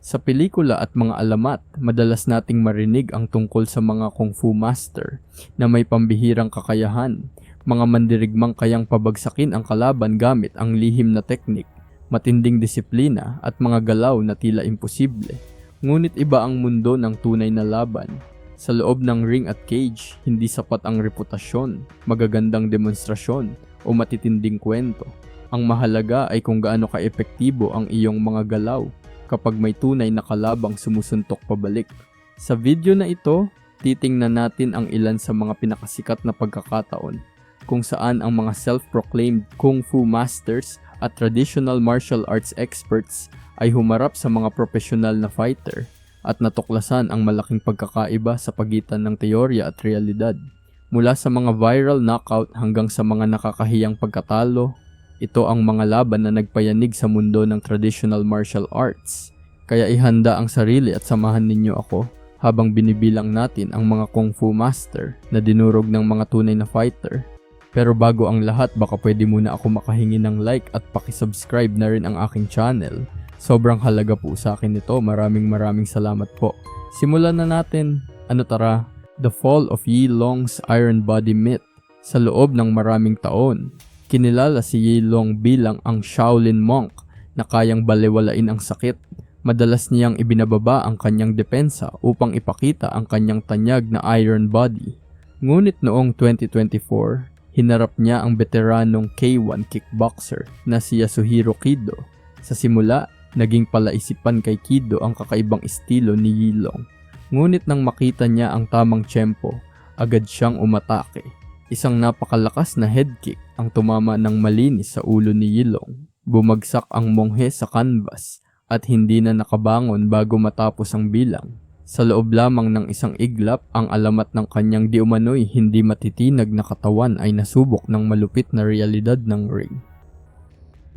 Sa pelikula at mga alamat, madalas nating marinig ang tungkol sa mga kung fu master na may pambihirang kakayahan, mga mandirigmang kayang pabagsakin ang kalaban gamit ang lihim na teknik, matinding disiplina at mga galaw na tila imposible. Ngunit iba ang mundo ng tunay na laban. Sa loob ng ring at cage, hindi sapat ang reputasyon, magagandang demonstrasyon o matitinding kwento. Ang mahalaga ay kung gaano ka-epektibo ang iyong mga galaw kapag may tunay na kalabang sumusuntok pabalik. Sa video na ito, titingnan natin ang ilan sa mga pinakasikat na pagkakataon kung saan ang mga self-proclaimed kung fu masters at traditional martial arts experts ay humarap sa mga profesional na fighter at natuklasan ang malaking pagkakaiba sa pagitan ng teorya at realidad. Mula sa mga viral knockout hanggang sa mga nakakahiyang pagkatalo, ito ang mga laban na nagpayanig sa mundo ng traditional martial arts. Kaya ihanda ang sarili at samahan ninyo ako habang binibilang natin ang mga kung fu master na dinurog ng mga tunay na fighter. Pero bago ang lahat, baka pwede muna ako makahingi ng like at pakisubscribe na rin ang aking channel. Sobrang halaga po sa akin ito. Maraming salamat po. Simulan na natin. Tara? The Fall of Yi Long's Iron Body Myth. Sa loob ng maraming taon, kinilala si Yi Long bilang ang Shaolin monk na kayang balewalain ang sakit. Madalas niyang ibinababa ang kanyang depensa upang ipakita ang kanyang tanyag na iron body. Ngunit noong 2024, hinarap niya ang veteranong K1 kickboxer na si Yasuhiro Kido. Sa simula, naging palaisipan kay Kido ang kakaibang estilo ni Yi Long. Ngunit nang makita niya ang tamang tiyempo, agad siyang umatake. Isang napakalakas na head kick ang tumama ng malinis sa ulo ni Yi Long. Bumagsak ang monghe sa canvas at hindi na nakabangon bago matapos ang bilang. Sa loob lamang ng isang iglap, ang alamat ng kanyang di umano'y hindi matitinag na katawan ay nasubok ng malupit na realidad ng ring.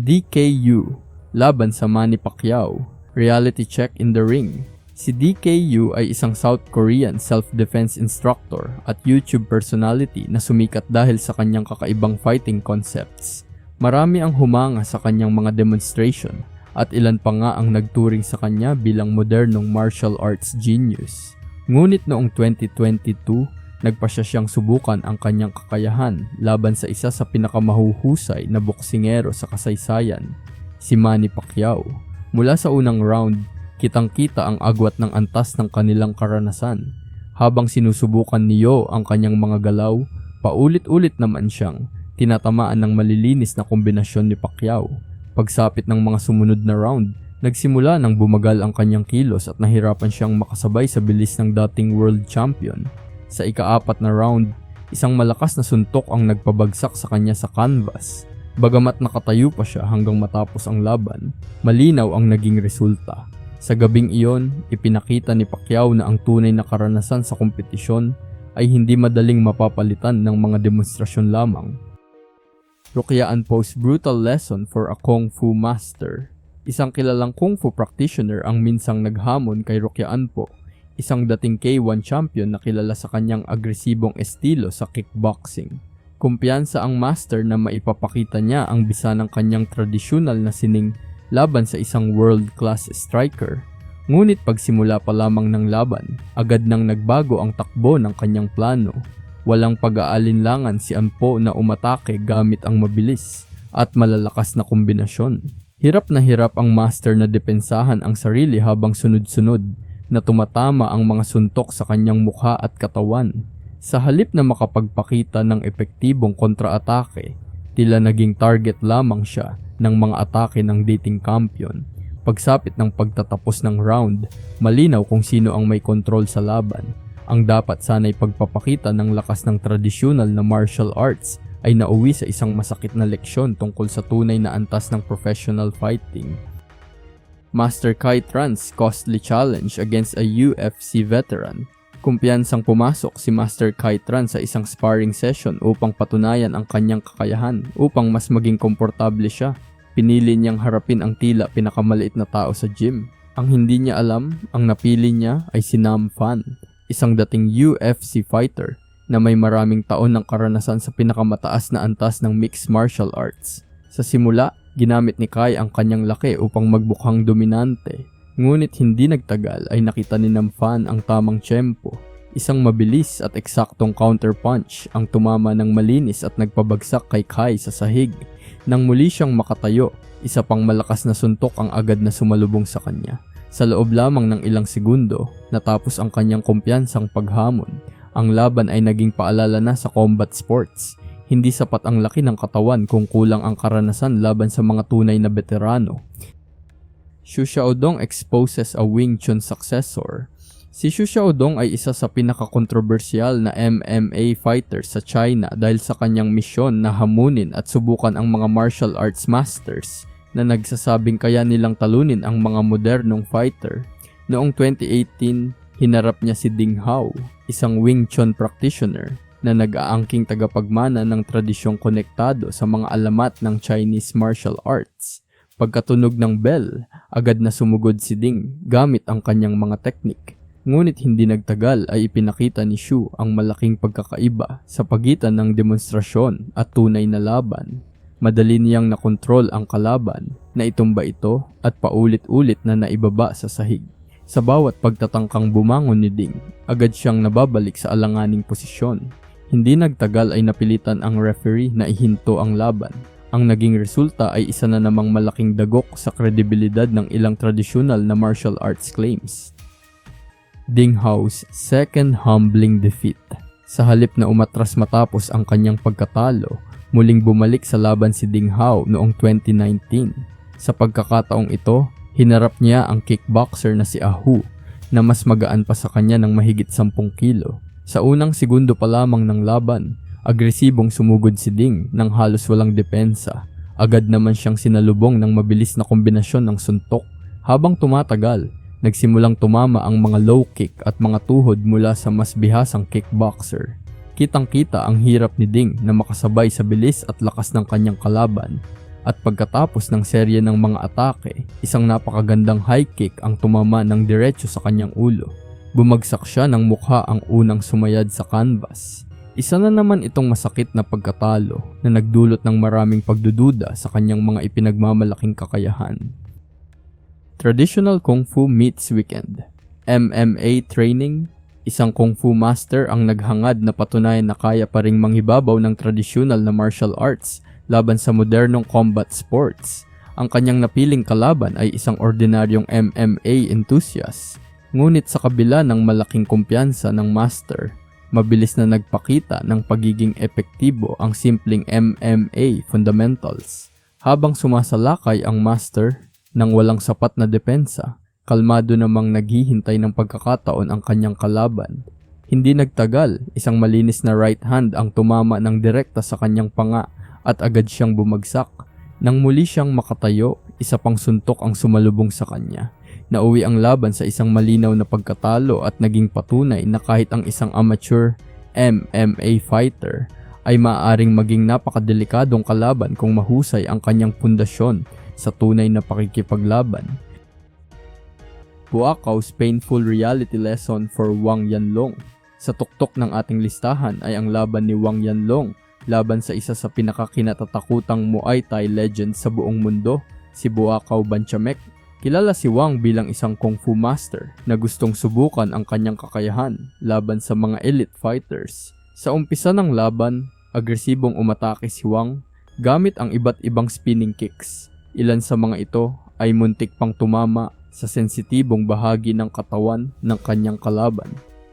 DKU laban sa Manny Pacquiao, reality check in the ring. Si DKU ay isang South Korean self-defense instructor at YouTube personality na sumikat dahil sa kanyang kakaibang fighting concepts. Marami ang humanga sa kanyang mga demonstration at ilan pa nga ang nagturing sa kanya bilang modernong martial arts genius. Ngunit noong 2022, nagpasya siyang subukan ang kanyang kakayahan laban sa isa sa pinakamahuhusay na boksingero sa kasaysayan, si Manny Pacquiao. Mula sa unang round, kitang-kita ang agwat ng antas ng kanilang karanasan. Habang sinusubukan ni Yo ang kanyang mga galaw, paulit-ulit naman siyang tinatamaan ng malilinis na kombinasyon ni Pacquiao. Pagsapit ng mga sumunod na round, nagsimula nang bumagal ang kanyang kilos at nahirapan siyang makasabay sa bilis ng dating world champion. Sa ika-4 na round, isang malakas na suntok ang nagpabagsak sa kanya sa canvas. Bagamat nakatayo pa siya hanggang matapos ang laban, malinaw ang naging resulta. Sa gabing iyon, ipinakita ni Pacquiao na ang tunay na karanasan sa kompetisyon ay hindi madaling mapapalitan ng mga demonstrasyon lamang. Rokyaan Po's brutal lesson for a Kung Fu master. Isang kilalang Kung Fu practitioner ang minsang naghamon kay Rokyaan Po, isang dating K1 champion na kilala sa kanyang agresibong estilo sa kickboxing. Kumpiyansa ang master na maipapakita niya ang bisa ng kanyang tradisyonal na sining laban sa isang world-class striker. Ngunit pagsimula pa lamang ng laban, agad nang nagbago ang takbo ng kanyang plano. Walang pag-aalinlangan si Anpo na umatake gamit ang mabilis at malalakas na kombinasyon. Hirap ang master na depensahan ang sarili habang sunod-sunod na tumatama ang mga suntok sa kanyang mukha at katawan. Sa halip na makapagpakita ng epektibong kontra-atake, tila naging target lamang siya ng mga atake ng dating champion. Pagsapit ng pagtatapos ng round, malinaw kung sino ang may kontrol sa laban. Ang dapat sana'y pagpapakita ng lakas ng tradisyonal na martial arts ay nauwi sa isang masakit na leksyon tungkol sa tunay na antas ng professional fighting. Master Kai Tran's costly challenge against a UFC veteran. Kumpiyansang pumasok si Master Kai Tran sa isang sparring session upang patunayan ang kanyang kakayahan. Upang mas maging komportable siya, pinili niyang harapin ang tila pinakamaliit na tao sa gym. Ang hindi niya alam, ang napili niya ay si Nam Fan, isang dating UFC fighter na may maraming taon ng karanasan sa pinakamataas na antas ng mixed martial arts. Sa simula, ginamit ni Kai ang kanyang laki upang magmukhang dominante. Ngunit hindi nagtagal ay nakita ni Namfan ang tamang tiyempo. Isang mabilis at eksaktong counterpunch ang tumama ng malinis at nagpabagsak kay Kai sa sahig. Nang muli siyang makatayo, isa pang malakas na suntok ang agad na sumalubong sa kanya. Sa loob lamang ng ilang segundo, natapos ang kanyang kumpiyansang paghamon. Ang laban ay naging paalala na sa combat sports. Hindi sapat ang laki ng katawan kung kulang ang karanasan laban sa mga tunay na veterano. Xu Xiaodong exposes a Wing Chun successor. Si Xu Xiaodong ay isa sa pinaka-kontrobersyal na MMA fighter sa China dahil sa kanyang misyon na hamunin at subukan ang mga martial arts masters na nagsasabing kaya nilang talunin ang mga modernong fighter. Noong 2018, hinarap niya si Ding Hao, isang Wing Chun practitioner na nag-aangking tagapagmana ng tradisyong konektado sa mga alamat ng Chinese martial arts. Pagkatunog ng bell, agad na sumugod si Ding gamit ang kanyang mga teknik. Ngunit hindi nagtagal ay ipinakita ni Xu ang malaking pagkakaiba sa pagitan ng demonstrasyon at tunay na laban. Madali niyang nakontrol ang kalaban, na itumba ito at paulit-ulit na naibaba sa sahig. Sa bawat pagtatangkang bumangon ni Ding, agad siyang nababalik sa alanganing posisyon. Hindi nagtagal ay napilitan ang referee na ihinto ang laban. Ang naging resulta ay isa na namang malaking dagok sa kredibilidad ng ilang tradisyonal na martial arts claims. Ding Hao's second humbling defeat. Sa halip na umatras matapos ang kanyang pagkatalo, muling bumalik sa laban si Ding Hao noong 2019. Sa pagkakataong ito, hinarap niya ang kickboxer na si Ahu na mas magaan pa sa kanya ng mahigit 10 kilo. Sa unang segundo pa lamang ng laban, agresibong sumugod si Ding nang halos walang depensa. Agad naman siyang sinalubong ng mabilis na kombinasyon ng suntok. Habang tumatagal, nagsimulang tumama ang mga low kick at mga tuhod mula sa mas bihasang kickboxer. Kitang-kita ang hirap ni Ding na makasabay sa bilis at lakas ng kanyang kalaban. At pagkatapos ng serye ng mga atake, isang napakagandang high kick ang tumama ng diretso sa kanyang ulo. Bumagsak siya ng mukha ang unang sumayad sa canvas. Isa na naman itong masakit na pagkatalo na nagdulot ng maraming pagdududa sa kanyang mga ipinagmamalaking kakayahan. Traditional Kung Fu meets weekend. MMA training. Isang Kung Fu master ang naghangad na patunayan na kaya pa ring manghibabaw ng tradisyonal na martial arts laban sa modernong combat sports. Ang kanyang napiling kalaban ay isang ordinaryong MMA enthusiast. Ngunit sa kabila ng malaking kumpiyansa ng master, mabilis na nagpakita ng pagiging epektibo ang simpleng MMA fundamentals. Habang sumasalakay ang master nang walang sapat na depensa, kalmado namang naghihintay ng pagkakataon ang kanyang kalaban. Hindi nagtagal, isang malinis na right hand ang tumama ng direkta sa kanyang panga at agad siyang bumagsak. Nang muli siyang makatayo, isa pang suntok ang sumalubong sa kanya. Nauwi ang laban sa isang malinaw na pagkatalo at naging patunay na kahit ang isang amateur MMA fighter ay maaaring maging napakadelikadong kalaban kung mahusay ang kanyang pundasyon sa tunay na pakikipaglaban. Buakao's painful reality lesson for Wang Yanlong. Sa tuktok ng ating listahan ay ang laban ni Wang Yanlong laban sa isa sa pinakakinatatakutang Muay Thai legend sa buong mundo, si Buakaw Banchamek. Kilala si Wang bilang isang Kung Fu master na gustong subukan ang kanyang kakayahan laban sa mga elite fighters. Sa umpisa ng laban, agresibong umatake si Wang gamit ang iba't ibang spinning kicks. Ilan sa mga ito ay muntik pang tumama sa sensitibong bahagi ng katawan ng kanyang kalaban.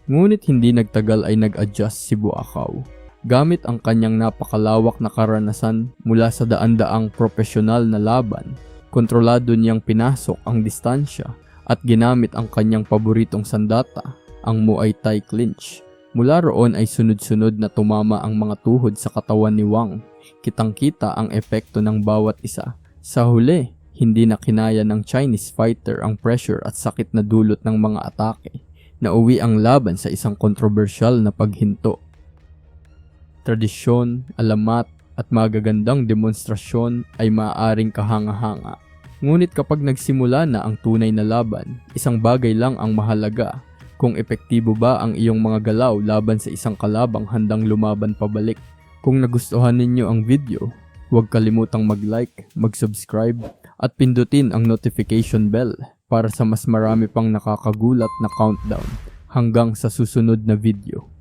Ngunit hindi nagtagal ay nag-adjust si Buakaw. Gamit ang kanyang napakalawak na karanasan mula sa daan-daang profesional na laban, kontrolado niyang pinasok ang distansya at ginamit ang kanyang paboritong sandata, ang Muay Thai clinch. Mula roon ay sunod-sunod na tumama ang mga tuhod sa katawan ni Wang. Kitang-kita ang epekto ng bawat isa. Sa huli, hindi na kinaya ng Chinese fighter ang pressure at sakit na dulot ng mga atake. Nauwi ang laban sa isang kontrobersyal na paghinto. Tradisyon, alamat, at magagandang demonstrasyon ay maaaring kahanga-hanga. Ngunit kapag nagsimula na ang tunay na laban, isang bagay lang ang mahalaga: kung epektibo ba ang iyong mga galaw laban sa isang kalabang handang lumaban pabalik. Kung nagustuhan ninyo ang video, huwag kalimutang mag-like, mag-subscribe, at pindutin ang notification bell para sa mas marami pang nakakagulat na countdown hanggang sa susunod na video.